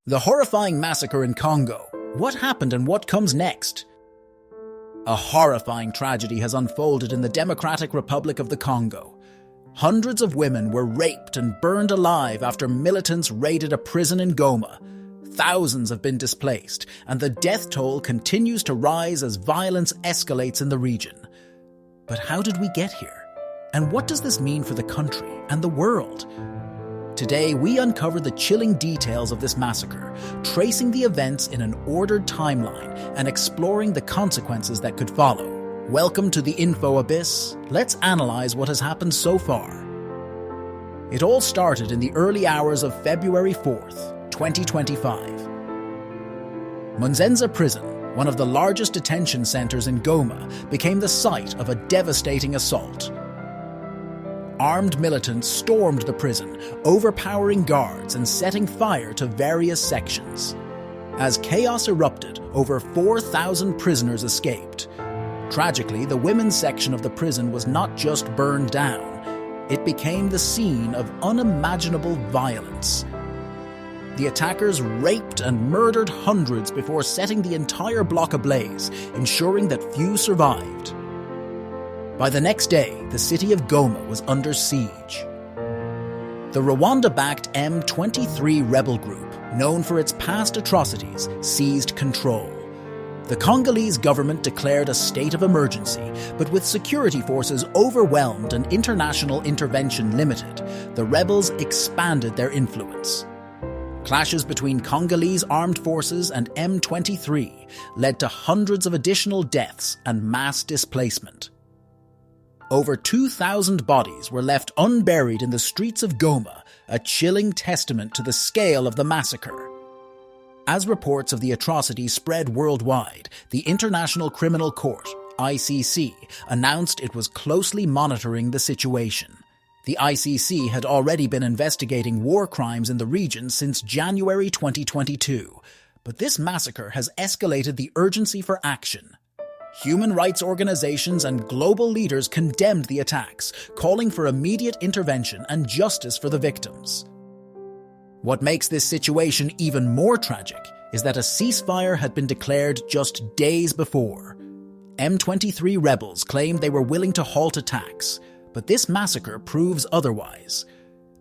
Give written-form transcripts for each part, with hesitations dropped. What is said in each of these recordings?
The horrifying massacre in Congo. What happened and what comes next? A horrifying tragedy has unfolded in the Democratic Republic of the Congo. Hundreds of women were raped and burned alive after militants raided a prison in Goma. Thousands have been displaced, and the death toll continues to rise as violence escalates in the region. But how did we get here? And what does this mean for the country and the world? Today, we uncover the chilling details of this massacre, tracing the events in an ordered timeline and exploring the consequences that could follow. Welcome to the Info Abyss. Let's analyze what has happened so far. It all started in the early hours of February 4th, 2025. Munzenze Prison, one of the largest detention centers in Goma, became the site of a devastating assault. Armed militants stormed the prison, overpowering guards and setting fire to various sections. As chaos erupted, over 4,000 prisoners escaped. Tragically, the women's section of the prison was not just burned down, it became the scene of unimaginable violence. The attackers raped and murdered hundreds before setting the entire block ablaze, ensuring that few survived. By the next day, the city of Goma was under siege. The Rwanda-backed M23 rebel group, known for its past atrocities, seized control. The Congolese government declared a state of emergency, but with security forces overwhelmed and international intervention limited, the rebels expanded their influence. Clashes between Congolese armed forces and M23 led to hundreds of additional deaths and mass displacement. Over 2,000 bodies were left unburied in the streets of Goma, a chilling testament to the scale of the massacre. As reports of the atrocities spread worldwide, the International Criminal Court, ICC, announced it was closely monitoring the situation. The ICC had already been investigating war crimes in the region since January 2022, but this massacre has escalated the urgency for action. Human rights organizations and global leaders condemned the attacks, calling for immediate intervention and justice for the victims. What makes this situation even more tragic is that a ceasefire had been declared just days before. M23 rebels claimed they were willing to halt attacks, but this massacre proves otherwise.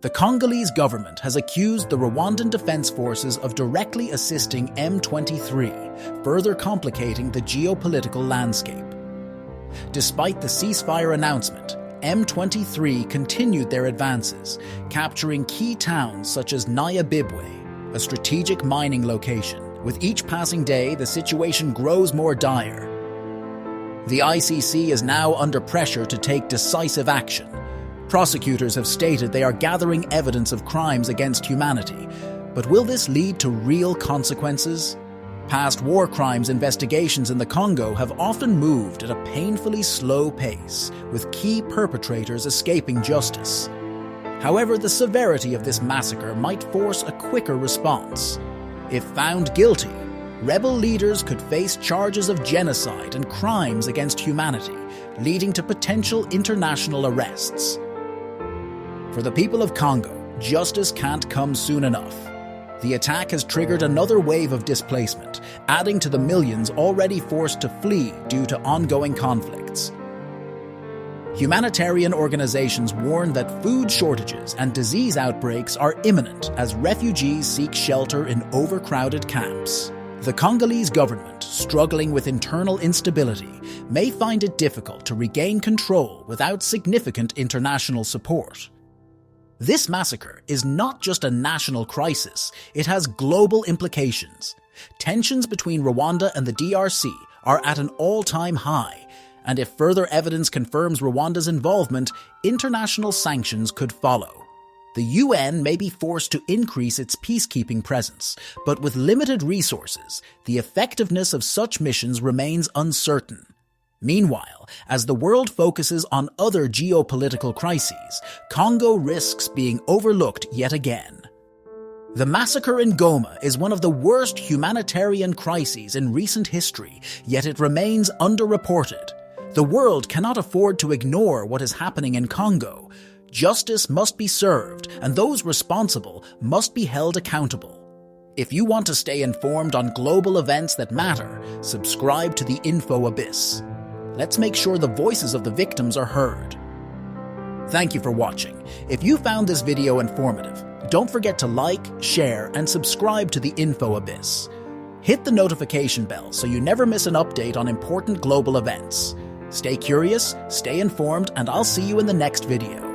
The Congolese government has accused the Rwandan Defense Forces of directly assisting M23, further complicating the geopolitical landscape. Despite the ceasefire announcement, M23 continued their advances, capturing key towns such as Nyabibwe, a strategic mining location. With each passing day, the situation grows more dire. The ICC is now under pressure to take decisive action. Prosecutors have stated they are gathering evidence of crimes against humanity, but will this lead to real consequences? Past war crimes investigations in the Congo have often moved at a painfully slow pace, with key perpetrators escaping justice. However, the severity of this massacre might force a quicker response. If found guilty, rebel leaders could face charges of genocide and crimes against humanity, leading to potential international arrests. For the people of Congo, justice can't come soon enough. The attack has triggered another wave of displacement, adding to the millions already forced to flee due to ongoing conflicts. Humanitarian organizations warn that food shortages and disease outbreaks are imminent as refugees seek shelter in overcrowded camps. The Congolese government, struggling with internal instability, may find it difficult to regain control without significant international support. This massacre is not just a national crisis, it has global implications. Tensions between Rwanda and the DRC are at an all-time high, and if further evidence confirms Rwanda's involvement, international sanctions could follow. The UN may be forced to increase its peacekeeping presence, but with limited resources, the effectiveness of such missions remains uncertain. Meanwhile, as the world focuses on other geopolitical crises, Congo risks being overlooked yet again. The massacre in Goma is one of the worst humanitarian crises in recent history, yet it remains underreported. The world cannot afford to ignore what is happening in Congo. Justice must be served, and those responsible must be held accountable. If you want to stay informed on global events that matter, subscribe to the Info Abyss. Let's make sure the voices of the victims are heard. Thank you for watching. If you found this video informative, don't forget to like, share, and subscribe to the Info Abyss. Hit the notification bell so you never miss an update on important global events. Stay curious, stay informed, and I'll see you in the next video.